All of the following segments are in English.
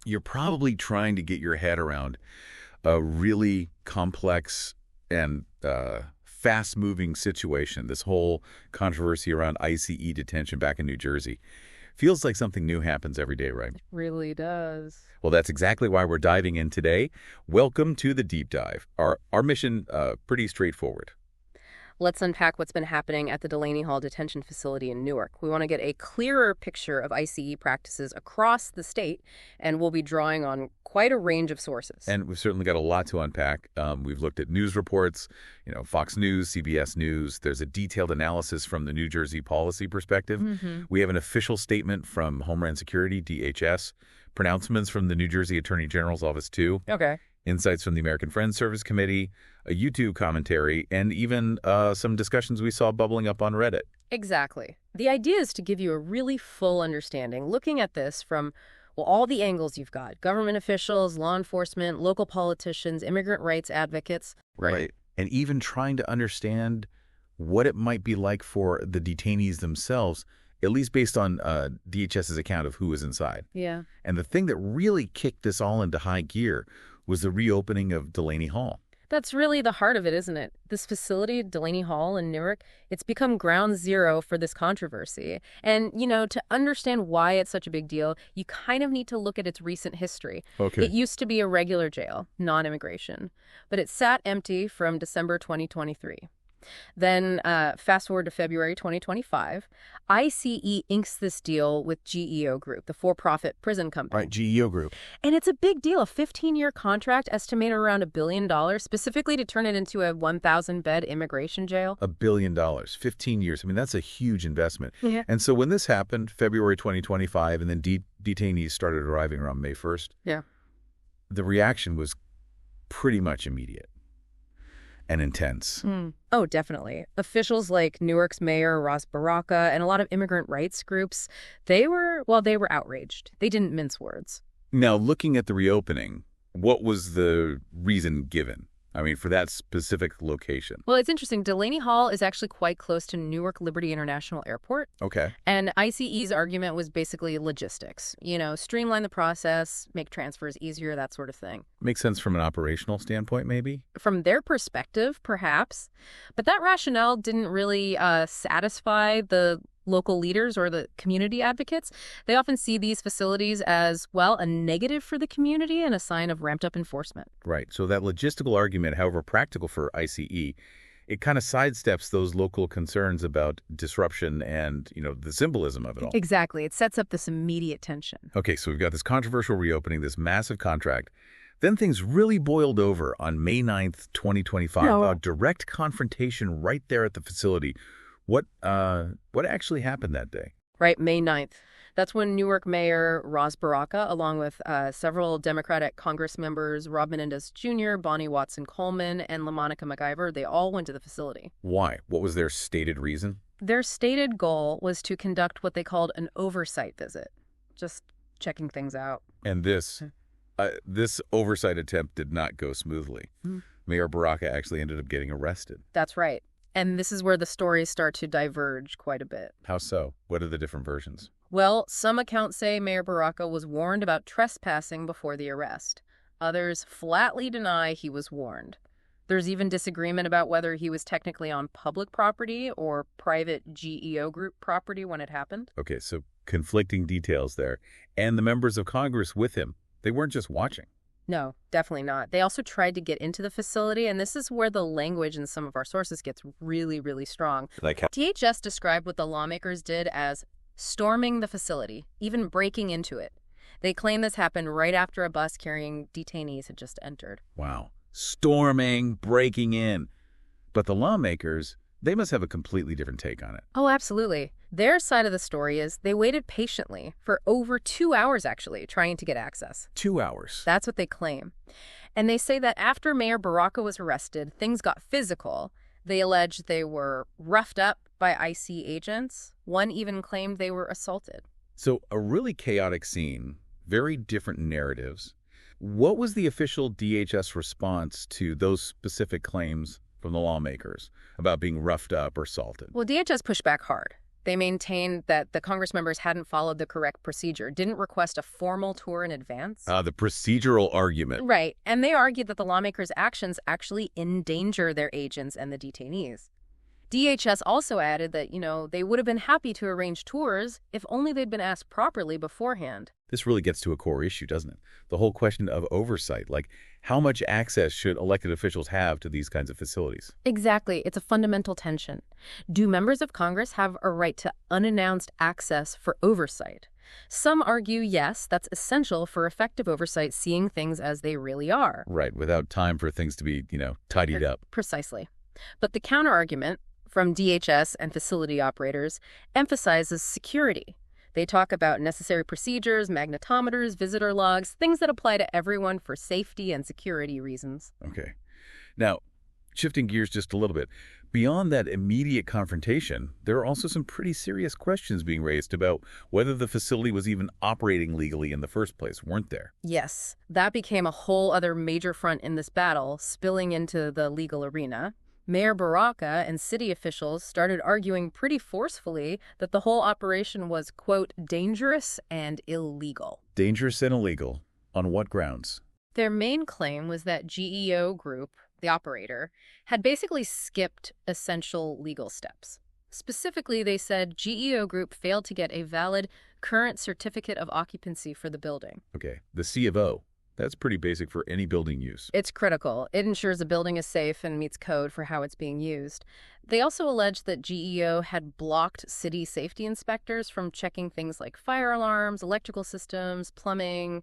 You're probably trying to get your head around a really complex and fast-moving situation. This whole controversy around ICE detention back in New Jersey. Feels like something new happens every day, right? It really does. Well, that's exactly why we're diving in today. Welcome to the Deep Dive. Our mission, pretty straightforward. Let's unpack what's been happening at the Delaney Hall detention facility in Newark. We want to get a clearer picture of ICE practices across the state, and we'll be drawing on quite a range of sources. And we've certainly got a lot to unpack. We've looked at news reports, Fox News, CBS News. There's a detailed analysis from the New Jersey policy perspective. We have an official statement from Homeland Security, DHS, pronouncements from the New Jersey Attorney General's office, too. Okay. Insights from the American Friends Service Committee, a YouTube commentary, and even some discussions we saw bubbling up on Reddit. Exactly. The idea is to give you a really full understanding, looking at this from, well, all the angles you've got. Government officials, law enforcement, local politicians, immigrant rights advocates. Right. And even trying to understand what it might be like for the detainees themselves, at least based on DHS's account of who was inside. Yeah. And the thing that really kicked this all into high gear was the reopening of Delaney Hall. That's really the heart of it, isn't it? This facility, Delaney Hall in Newark, it's become ground zero for this controversy. And, to understand why it's such a big deal, you kind of need to look at its recent history. Okay. It used to be a regular jail, non-immigration, but it sat empty from December 2023. Then fast forward to February 2025, ICE inks this deal with GEO Group, the for-profit prison company. Right, GEO Group. And it's a big deal, a 15-year contract estimated around $1 billion, specifically to turn it into a 1,000-bed immigration jail. $1 billion, 15 years. I mean, that's a huge investment. Yeah. And so when this happened, February 2025, and then detainees started arriving around May 1st, the reaction was pretty much immediate and intense. Oh, definitely. Officials like Newark's Mayor Ras Baraka and a lot of immigrant rights groups, they were outraged. They didn't mince words. Now, looking at the reopening, what was the reason given? I mean, for that specific location. Well, it's interesting. Delaney Hall is actually quite close to Newark Liberty International Airport. Okay. And ICE's argument was basically logistics. Streamline the process, make transfers easier, that sort of thing. Makes sense from an operational standpoint, maybe? From their perspective, perhaps. But that rationale didn't really satisfy the local leaders or the community advocates. They often see these facilities as, well, a negative for the community and a sign of ramped up enforcement. Right. So that logistical argument, however practical for ICE, it kind of sidesteps those local concerns about disruption and, the symbolism of it all. Exactly. It sets up this immediate tension. Okay, so we've got this controversial reopening, this massive contract. Then things really boiled over on May 9th, 2025. A direct confrontation right there at the facility. What actually happened that day? Right, May 9th. That's when Newark Mayor Ras Baraka, along with several Democratic Congress members, Rob Menendez Jr., Watson Coleman, and LaMonica McIver, they all went to the facility. Why? What was their stated reason? Their stated goal was to conduct what they called an oversight visit, just checking things out. And this oversight attempt did not go smoothly. Mayor Baraka actually ended up getting arrested. That's right. And this is where the stories start to diverge quite a bit. How so? What are the different versions? Well, some accounts say Mayor Baraka was warned about trespassing before the arrest. Others flatly deny he was warned. There's even disagreement about whether he was technically on public property or private GEO Group property when it happened. Okay, so conflicting details there. And the members of Congress with him, they weren't just watching. No, definitely not. They also tried to get into the facility, and this is where the language in some of our sources gets really, really strong. DHS described what the lawmakers did as storming the facility, even breaking into it. They claim this happened right after a bus carrying detainees had just entered. Wow. Storming, breaking in. But the lawmakers, they must have a completely different take on it. Oh, absolutely. Their side of the story is they waited patiently for over 2 hours, actually, trying to get access. 2 hours. That's what they claim. And they say that after Mayor Baraka was arrested, things got physical. They allege they were roughed up by ICE agents. One even claimed they were assaulted. So a really chaotic scene, very different narratives. What was the official DHS response to those specific claims from the lawmakers about being roughed up or assaulted? Well, DHS pushed back hard. They maintained that the Congress members hadn't followed the correct procedure, didn't request a formal tour in advance. The procedural argument. Right. And they argued that the lawmakers' actions actually endanger their agents and the detainees. DHS also added that, they would have been happy to arrange tours if only they'd been asked properly beforehand. This really gets to a core issue, doesn't it? The whole question of oversight, like how much access should elected officials have to these kinds of facilities? Exactly. It's a fundamental tension. Do members of Congress have a right to unannounced access for oversight? Some argue, yes, that's essential for effective oversight, seeing things as they really are. Right, without time for things to be, tidied up. Precisely. But the counterargument from DHS and facility operators emphasizes security. They talk about necessary procedures, magnetometers, visitor logs, things that apply to everyone for safety and security reasons. Okay. Now, shifting gears just a little bit, beyond that immediate confrontation, there are also some pretty serious questions being raised about whether the facility was even operating legally in the first place, weren't there? Yes, that became a whole other major front in this battle, spilling into the legal arena. Mayor Baraka and city officials started arguing pretty forcefully that the whole operation was, quote, dangerous and illegal. Dangerous and illegal? On what grounds? Their main claim was that GEO Group, the operator, had basically skipped essential legal steps. Specifically, they said GEO Group failed to get a valid current certificate of occupancy for the building. Okay, the C of O. That's pretty basic for any building use. It's critical. It ensures a building is safe and meets code for how it's being used. They also alleged that GEO had blocked city safety inspectors from checking things like fire alarms, electrical systems, plumbing,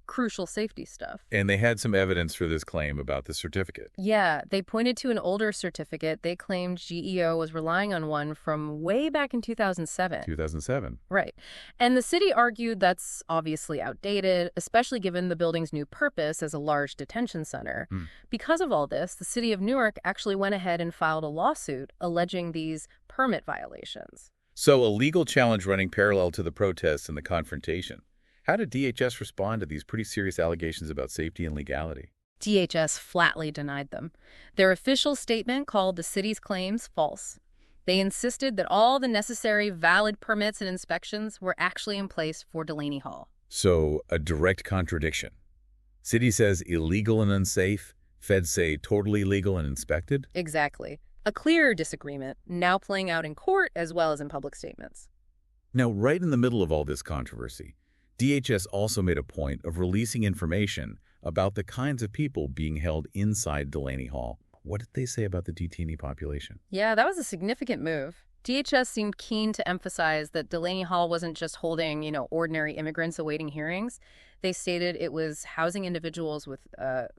crucial safety stuff. And they had some evidence for this claim about the certificate. Yeah, they pointed to an older certificate. They claimed GEO was relying on one from way back in 2007. 2007. Right. And the city argued that's obviously outdated, especially given the building's new purpose as a large detention center. Because of all this, the city of Newark actually went ahead and filed a lawsuit alleging these permit violations. So a legal challenge running parallel to the protests and the confrontation. How did DHS respond to these pretty serious allegations about safety and legality? DHS flatly denied them. Their official statement called the city's claims false. They insisted that all the necessary valid permits and inspections were actually in place for Delaney Hall. So, a direct contradiction. City says illegal and unsafe, feds say totally legal and inspected? Exactly. A clear disagreement, now playing out in court as well as in public statements. Now, right in the middle of all this controversy, DHS also made a point of releasing information about the kinds of people being held inside Delaney Hall. What did they say about the detainee population? Yeah, that was a significant move. DHS seemed keen to emphasize that Delaney Hall wasn't just holding, ordinary immigrants awaiting hearings. They stated it was housing individuals with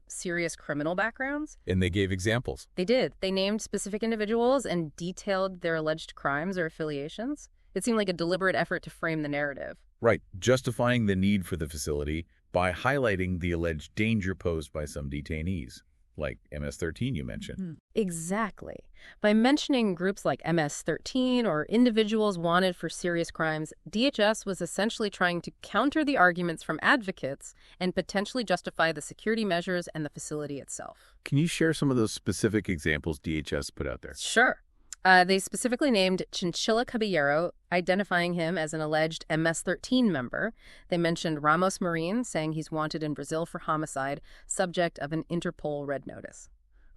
serious criminal backgrounds. And they gave examples. They did. They named specific individuals and detailed their alleged crimes or affiliations. It seemed like a deliberate effort to frame the narrative. Right, justifying the need for the facility by highlighting the alleged danger posed by some detainees, like MS-13 you mentioned. Exactly. By mentioning groups like MS-13 or individuals wanted for serious crimes, DHS was essentially trying to counter the arguments from advocates and potentially justify the security measures and the facility itself. Can you share some of those specific examples DHS put out there? Sure. They specifically named Chinchilla Caballero, identifying him as an alleged MS-13 member. They mentioned Ramos Marin, saying he's wanted in Brazil for homicide, subject of an Interpol red notice.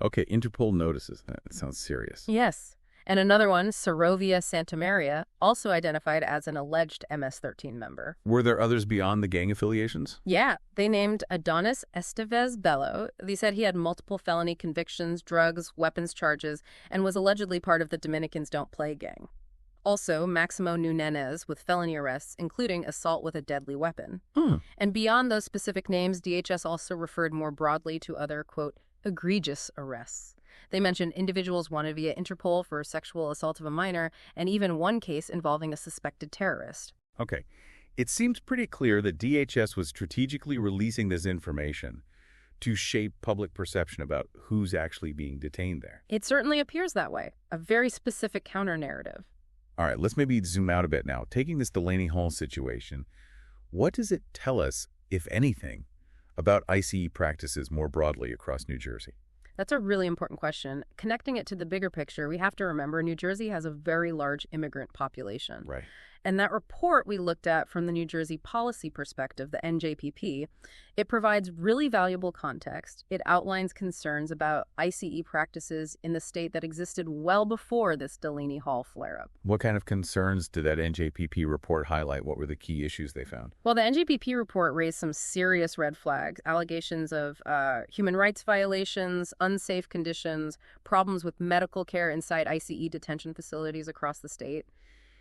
Okay, Interpol notices. That sounds serious. Yes. And another one, Serovia Santamaria, also identified as an alleged MS-13 member. Were there others beyond the gang affiliations? Yeah. They named Adonis Estevez Bello. They said he had multiple felony convictions, drugs, weapons charges, and was allegedly part of the Dominicans Don't Play gang. Also, Maximo Nunez with felony arrests, including assault with a deadly weapon. And beyond those specific names, DHS also referred more broadly to other, quote, egregious arrests. They mentioned individuals wanted via Interpol for sexual assault of a minor, and even one case involving a suspected terrorist. Okay. It seems pretty clear that DHS was strategically releasing this information to shape public perception about who's actually being detained there. It certainly appears that way. A very specific counter-narrative. All right, let's maybe zoom out a bit now. Taking this Delaney Hall situation, what does it tell us, if anything, about ICE practices more broadly across New Jersey? That's a really important question. Connecting it to the bigger picture, we have to remember New Jersey has a very large immigrant population. Right. And that report we looked at from the New Jersey policy perspective, the NJPP, it provides really valuable context. It outlines concerns about ICE practices in the state that existed well before this Delaney Hall flare-up. What kind of concerns did that NJPP report highlight? What were the key issues they found? Well, the NJPP report raised some serious red flags, allegations of human rights violations, unsafe conditions, problems with medical care inside ICE detention facilities across the state.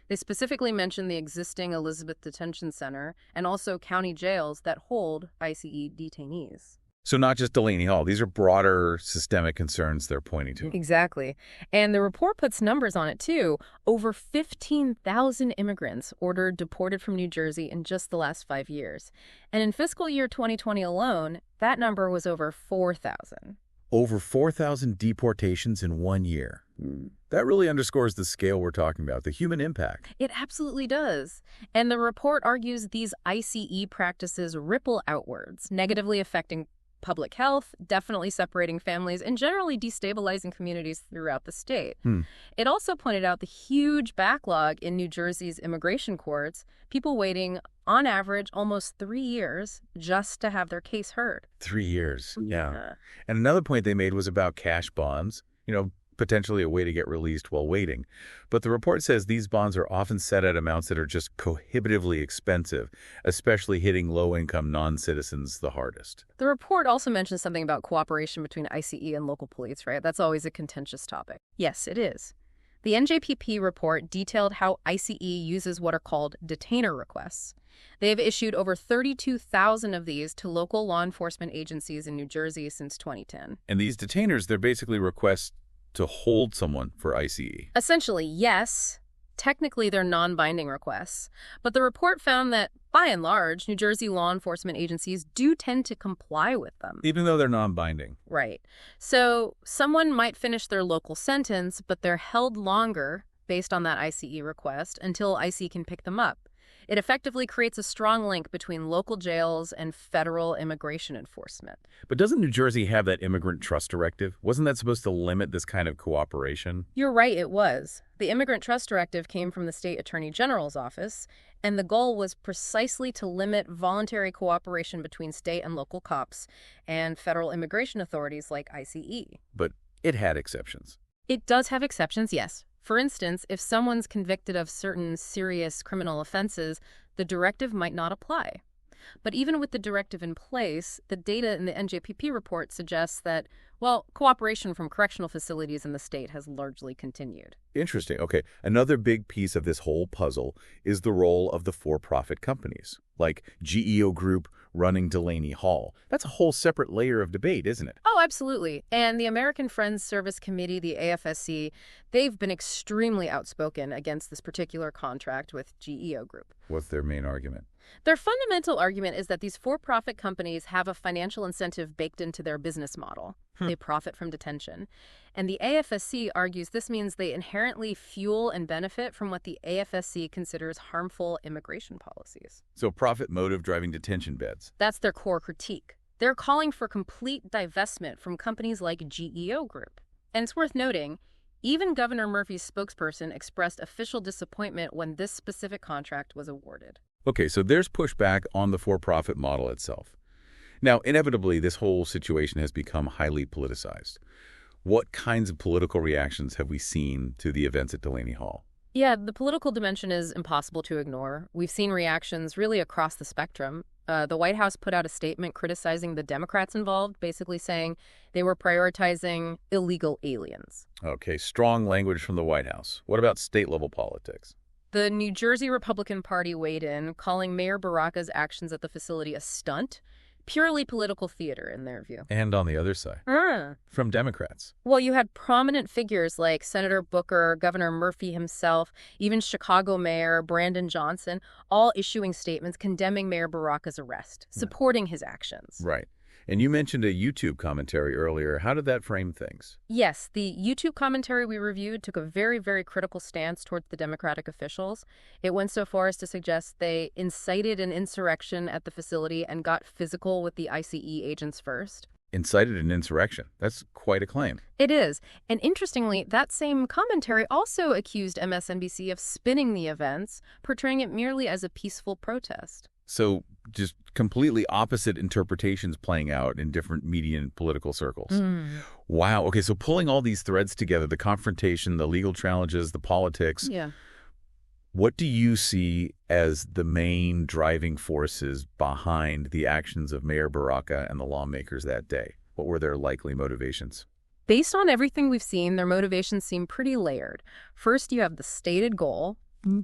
They specifically mentioned the existing Elizabeth Detention Center and also county jails that hold ICE detainees. So not just Delaney Hall. These are broader systemic concerns they're pointing to. Exactly. And the report puts numbers on it, too. Over 15,000 immigrants ordered deported from New Jersey in just the last 5 years. And in fiscal year 2020 alone, that number was over 4,000. Over 4,000 deportations in 1 year. That really underscores the scale we're talking about, the human impact. It absolutely does. And the report argues these ICE practices ripple outwards, negatively affecting public health, definitely separating families, and generally destabilizing communities throughout the state. It also pointed out the huge backlog in New Jersey's immigration courts, people waiting, on average, almost 3 years just to have their case heard. 3 years, yeah. And another point they made was about cash bonds, potentially a way to get released while waiting. But the report says these bonds are often set at amounts that are just prohibitively expensive, especially hitting low-income non-citizens the hardest. The report also mentions something about cooperation between ICE and local police, right? That's always a contentious topic. Yes, it is. The NJPP report detailed how ICE uses what are called detainer requests. They have issued over 32,000 of these to local law enforcement agencies in New Jersey since 2010. And these detainers, they're basically requests to hold someone for ICE. Essentially, yes. Technically, they're non-binding requests. But the report found that, by and large, New Jersey law enforcement agencies do tend to comply with them. Even though they're non-binding. Right. So someone might finish their local sentence, but they're held longer based on that ICE request until ICE can pick them up. It effectively creates a strong link between local jails and federal immigration enforcement. But doesn't New Jersey have that immigrant trust directive? Wasn't that supposed to limit this kind of cooperation? You're right, it was. The immigrant trust directive came from the state attorney general's office, and the goal was precisely to limit voluntary cooperation between state and local cops and federal immigration authorities like ICE. But it had exceptions. It does have exceptions, yes. For instance, if someone's convicted of certain serious criminal offenses, the directive might not apply. But even with the directive in place, the data in the NJPP report suggests that, cooperation from correctional facilities in the state has largely continued. Interesting. Okay. Another big piece of this whole puzzle is the role of the for-profit companies, like GEO Group running Delaney Hall. That's a whole separate layer of debate, isn't it? Oh, absolutely. And the American Friends Service Committee, the AFSC, they've been extremely outspoken against this particular contract with GEO Group. What's their main argument? Their fundamental argument is that these for-profit companies have a financial incentive baked into their business model. They profit from detention. And the AFSC argues this means they inherently fuel and benefit from what the AFSC considers harmful immigration policies. So profit motive driving detention beds. That's their core critique. They're calling for complete divestment from companies like GEO Group. And it's worth noting, even Governor Murphy's spokesperson expressed official disappointment when this specific contract was awarded. Okay, so there's pushback on the for-profit model itself. Now, inevitably, this whole situation has become highly politicized. What kinds of political reactions have we seen to the events at Delaney Hall? Yeah, the political dimension is impossible to ignore. We've seen reactions really across the spectrum. The White House put out a statement criticizing the Democrats involved, basically saying they were prioritizing illegal aliens. Okay, strong language from the White House. What about state-level politics? The New Jersey Republican Party weighed in, calling Mayor Baraka's actions at the facility a stunt. Purely political theater, in their view. And on the other side, from Democrats. Well, you had prominent figures like Senator Booker, Governor Murphy himself, even Chicago Mayor Brandon Johnson, all issuing statements condemning Mayor Baraka's arrest, supporting his actions. Right. And you mentioned a YouTube commentary earlier. How did that frame things? Yes, the YouTube commentary we reviewed took a very, very critical stance towards the Democratic officials. It went so far as to suggest they incited an insurrection at the facility and got physical with the ICE agents first. incited an insurrection. That's quite a claim. It is. And interestingly, that same commentary also accused MSNBC of spinning the events, portraying it merely as a peaceful protest. So just completely opposite interpretations playing out in different media and political circles. Wow. Okay, so pulling all these threads together, the confrontation, the legal challenges, the politics. Yeah. What do you see as the main driving forces behind the actions of Mayor Baraka and the lawmakers that day? What were their likely motivations? Based on everything we've seen, their motivations seem pretty layered. First, you have the stated goal,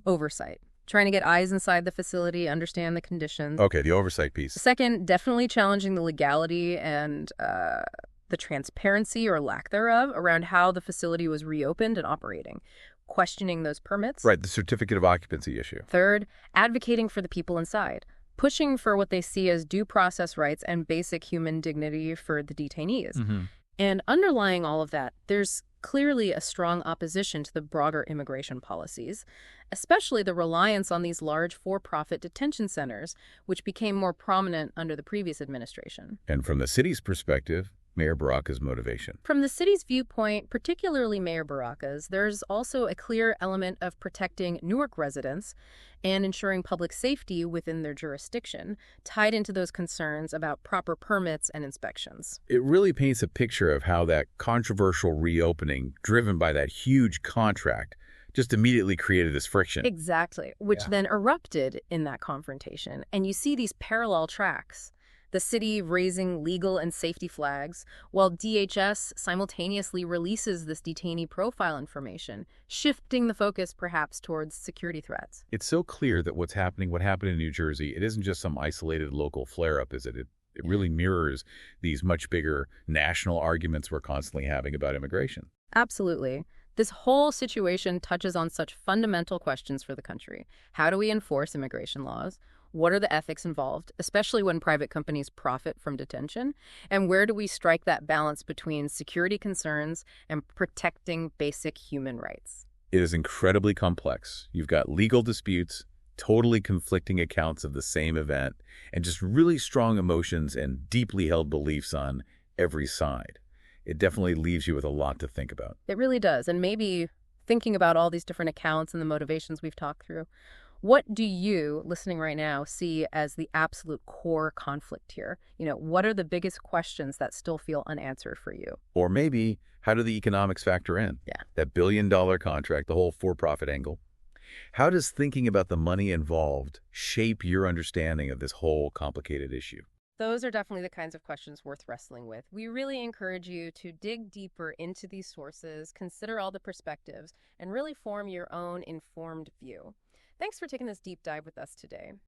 oversight. Trying to get eyes inside the facility, understand the conditions. Okay, the oversight piece. Second, definitely challenging the legality and the transparency or lack thereof around how the facility was reopened and operating. Questioning those permits. Right, the certificate of occupancy issue. Third, advocating for the people inside. Pushing for what they see as due process rights and basic human dignity for the detainees. And underlying all of that, there's clearly a strong opposition to the broader immigration policies, especially the reliance on these large for-profit detention centers, which became more prominent under the previous administration. And from the city's perspective, Mayor Baraka's motivation. From the city's viewpoint, particularly Mayor Baraka's, there's also a clear element of protecting Newark residents and ensuring public safety within their jurisdiction, tied into those concerns about proper permits and inspections. It really paints a picture of how that controversial reopening, driven by that huge contract, just immediately created this friction. Exactly, which then erupted in that confrontation. And you see these parallel tracks. The city raising legal and safety flags, while DHS simultaneously releases this detainee profile information, shifting the focus perhaps towards security threats. It's so clear that what happened in New Jersey, it isn't just some isolated local flare-up, is it? It really mirrors these much bigger national arguments we're constantly having about immigration. Absolutely. This whole situation touches on such fundamental questions for the country. How do we enforce immigration laws? What are the ethics involved, especially when private companies profit from detention? And where do we strike that balance between security concerns and protecting basic human rights? It is incredibly complex. You've got legal disputes, totally conflicting accounts of the same event, and just really strong emotions and deeply held beliefs on every side. It definitely leaves you with a lot to think about. It really does. And maybe thinking about all these different accounts and the motivations we've talked through, what do you, listening right now, see as the absolute core conflict here? What are the biggest questions that still feel unanswered for you? Or maybe, how do the economics factor in? Yeah. That billion-dollar contract, the whole for-profit angle. How does thinking about the money involved shape your understanding of this whole complicated issue? Those are definitely the kinds of questions worth wrestling with. We really encourage you to dig deeper into these sources, consider all the perspectives, and really form your own informed view. Thanks for taking this deep dive with us today.